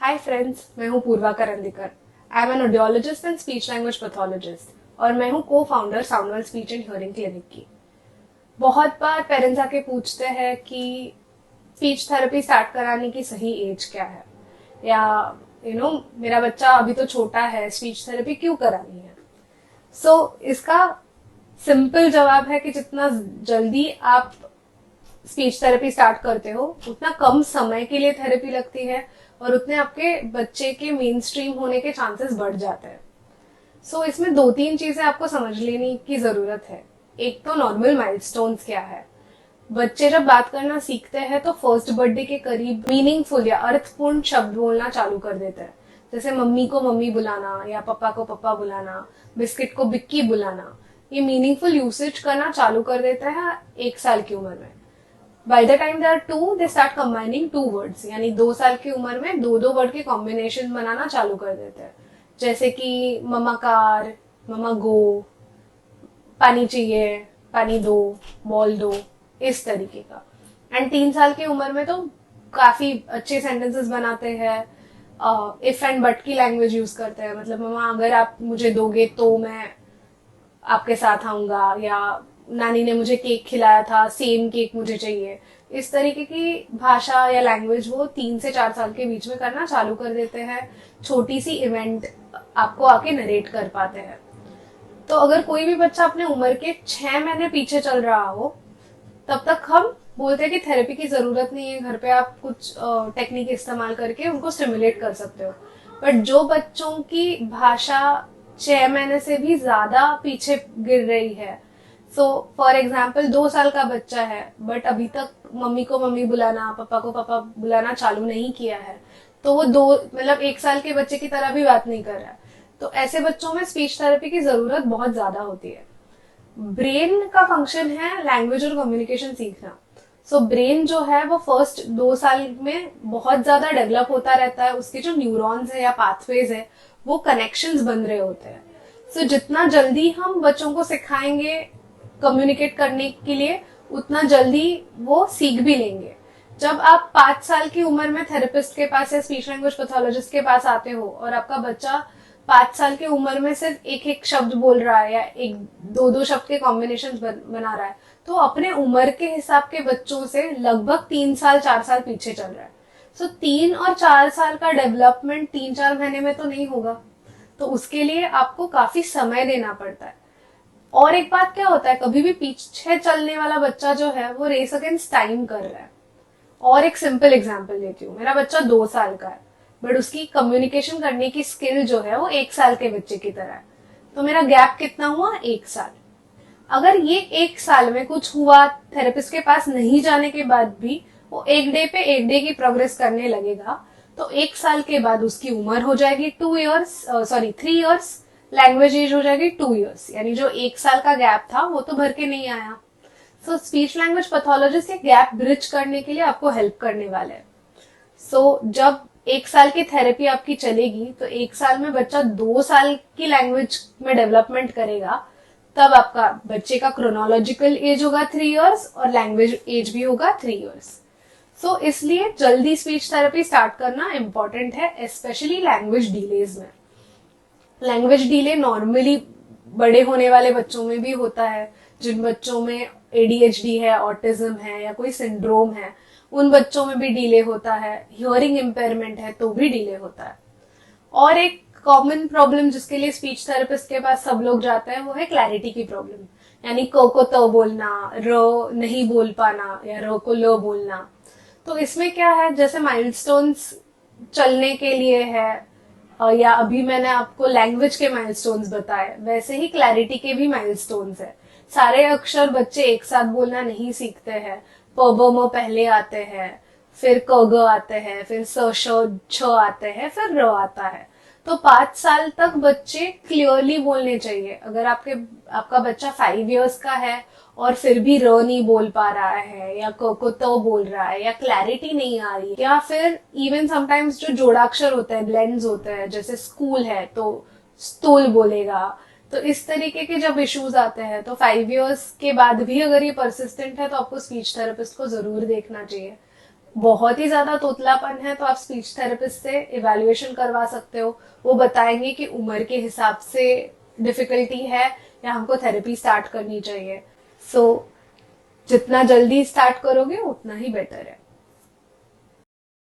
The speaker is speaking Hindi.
हाय फ्रेंड्स, मैं हूँ Purva Karandikar. I am an audiologist and speech language pathologist और मैं हूँ cofounder Soundwell speech and hearing clinic की। बहुत बार पेरेंट्स आके पूछते हैं कि स्पीच थेरेपी स्टार्ट कराने की सही एज क्या है, या मेरा बच्चा अभी तो छोटा है, स्पीच थेरेपी क्यों करानी है। इसका सिंपल जवाब है कि जितना जल्दी आप स्पीच थेरेपी स्टार्ट करते हो उतना कम समय के लिए थेरेपी लगती है और उतने आपके बच्चे के मेन स्ट्रीम होने के चांसेस बढ़ जाते हैं। इसमें दो तीन चीजें आपको समझ लेने की जरूरत है। एक तो नॉर्मल माइलस्टोन्स क्या है। बच्चे जब बात करना सीखते हैं तो फर्स्ट बर्थडे के करीब मीनिंगफुल या अर्थपूर्ण शब्द बोलना चालू कर देते हैं। जैसे मम्मी को मम्मी बुलाना या पापा को पापा बुलाना, बिस्किट को बिक्की बुलाना। ये मीनिंगफुल यूसेज करना चालू कर देता है 1 साल की उम्र में। By the time they are 2 they start combining 2 words, यानी 2 साल की उम्र में दो दो वर्ड के कॉम्बिनेशन बनाना चालू कर देते हैं। जैसे कि ममा कार, ममा गो, पानी चाहिए, पानी दो, बॉल दो, इस तरीके का। एंड 3 साल की उम्र में तो काफी अच्छे सेंटेंसेस बनाते हैं। इफ एंड बट की लैंग्वेज यूज करते हैं, मतलब ममा अगर आप मुझे दोगे तो मैं आपके साथ आऊंगा, या नानी ने मुझे केक खिलाया था, सेम केक मुझे चाहिए। इस तरीके की भाषा या लैंग्वेज वो 3 से 4 साल के बीच में करना चालू कर देते हैं। छोटी सी इवेंट आपको आके नरेट कर पाते हैं। तो अगर कोई भी बच्चा अपने उम्र के 6 महीने पीछे चल रहा हो, तब तक हम बोलते हैं कि थेरेपी की जरूरत नहीं है, घर पे आप कुछ टेक्निक इस्तेमाल करके उनको स्टिमुलेट कर सकते हो। बट जो बच्चों की भाषा 6 महीने से भी ज्यादा पीछे गिर रही है, फॉर एग्जाम्पल 2 साल का बच्चा है बट अभी तक मम्मी को मम्मी बुलाना, पापा को पापा बुलाना चालू नहीं किया है, तो वो 1 साल के बच्चे की तरह भी बात नहीं कर रहा है। तो ऐसे बच्चों में स्पीच थेरेपी की जरूरत बहुत ज्यादा होती है। ब्रेन का फंक्शन है लैंग्वेज और कम्युनिकेशन सीखना। ब्रेन जो है वो फर्स्ट 2 साल में बहुत ज्यादा डेवलप होता रहता है। उसके जो न्यूरॉन्स है या पाथवेज है वो कनेक्शंस बन रहे होते हैं। जितना जल्दी हम बच्चों को सिखाएंगे कम्युनिकेट करने के लिए, उतना जल्दी वो सीख भी लेंगे। जब आप 5 साल की उम्र में थेरेपिस्ट के पास या स्पीच लैंग्वेज पैथोलॉजिस्ट के पास आते हो और आपका बच्चा 5 साल की उम्र में सिर्फ एक एक शब्द बोल रहा है या एक दो दो शब्द के कॉम्बिनेशन बना रहा है, तो अपने उम्र के हिसाब के बच्चों से लगभग 3 साल 4 साल पीछे चल रहा है। 3 और 4 साल का डेवलपमेंट 3-4 महीने में तो नहीं होगा। तो उसके लिए आपको काफी समय देना पड़ता है। और एक बात क्या होता है, कभी भी पीछे चलने वाला बच्चा जो है वो रेस अगेंस्ट टाइम कर रहा है। और एक सिंपल एग्जांपल लेती हूँ। मेरा बच्चा 2 साल का है बट उसकी कम्युनिकेशन करने की स्किल जो है वो 1 साल के बच्चे की तरह है। तो मेरा गैप कितना हुआ? 1 साल। अगर ये 1 साल में कुछ हुआ, थेरेपिस्ट के पास नहीं जाने के बाद भी वो एक डे पे एक डे की प्रोग्रेस करने लगेगा, तो 1 साल के बाद उसकी उम्र हो जाएगी 3 इयर्स, लैंग्वेज एज हो जाएगी 2 इयर्स, यानी जो 1 साल का गैप था वो तो भर के नहीं आया। स्पीच लैंग्वेज पैथोलॉजिस्ट ये गैप ब्रिज करने के लिए आपको हेल्प करने वाले हैं। जब 1 साल की थेरेपी आपकी चलेगी तो 1 साल में बच्चा 2 साल की लैंग्वेज में डेवलपमेंट करेगा। तब आपका बच्चे का क्रोनोलॉजिकल एज होगा 3 इयर्स और लैंग्वेज एज भी होगा 3 इयर्स। इसलिए जल्दी स्पीच थेरेपी स्टार्ट करना इम्पोर्टेंट है, स्पेशली लैंग्वेज डिलेज में। लैंग्वेज डिले नॉर्मली बड़े होने वाले बच्चों में भी होता है। जिन बच्चों में एडीएचडी है, ऑटिज्म है या कोई सिंड्रोम है, उन बच्चों में भी डिले होता है। हियरिंग इम्पेयरमेंट है तो भी डिले होता है। और एक कॉमन प्रॉब्लम जिसके लिए स्पीच थेरेपिस्ट के पास सब लोग जाते हैं वो है क्लैरिटी की प्रॉब्लम, यानी क को त बोलना, र नहीं बोल पाना या र को ल बोलना। तो इसमें क्या है, जैसे माइलस्टोन्स चलने के लिए है, या अभी मैंने आपको लैंग्वेज के माइलस्टोन्स बताए, वैसे ही क्लैरिटी के भी माइलस्टोन्स है। सारे अक्षर बच्चे एक साथ बोलना नहीं सीखते हैं। प ब म पहले आते हैं, फिर क ग आते हैं, फिर स श छ आते हैं, फिर र आता है। तो 5 साल तक बच्चे क्लियरली बोलने चाहिए। अगर आपका बच्चा 5 इयर्स का है और फिर भी र नहीं बोल पा रहा है, या क को त बोल रहा है, या क्लैरिटी नहीं आ रही, या फिर इवन समटाइम्स जो जोड़ाक्षर होते हैं, ब्लेंड्स होते हैं, जैसे स्कूल है तो स्टूल बोलेगा। तो इस तरीके के जब इश्यूज आते हैं तो 5 इयर्स के बाद भी अगर ये परसिस्टेंट है तो आपको स्पीच थेरेपिस्ट को जरूर देखना चाहिए। बहुत ही ज्यादा तोतलापन है तो आप स्पीच थेरेपिस्ट से इवैल्यूएशन करवा सकते हो। वो बताएंगे कि उम्र के हिसाब से डिफिकल्टी है या हमको थेरेपी स्टार्ट करनी चाहिए। सो जितना जल्दी स्टार्ट करोगे उतना ही बेटर है।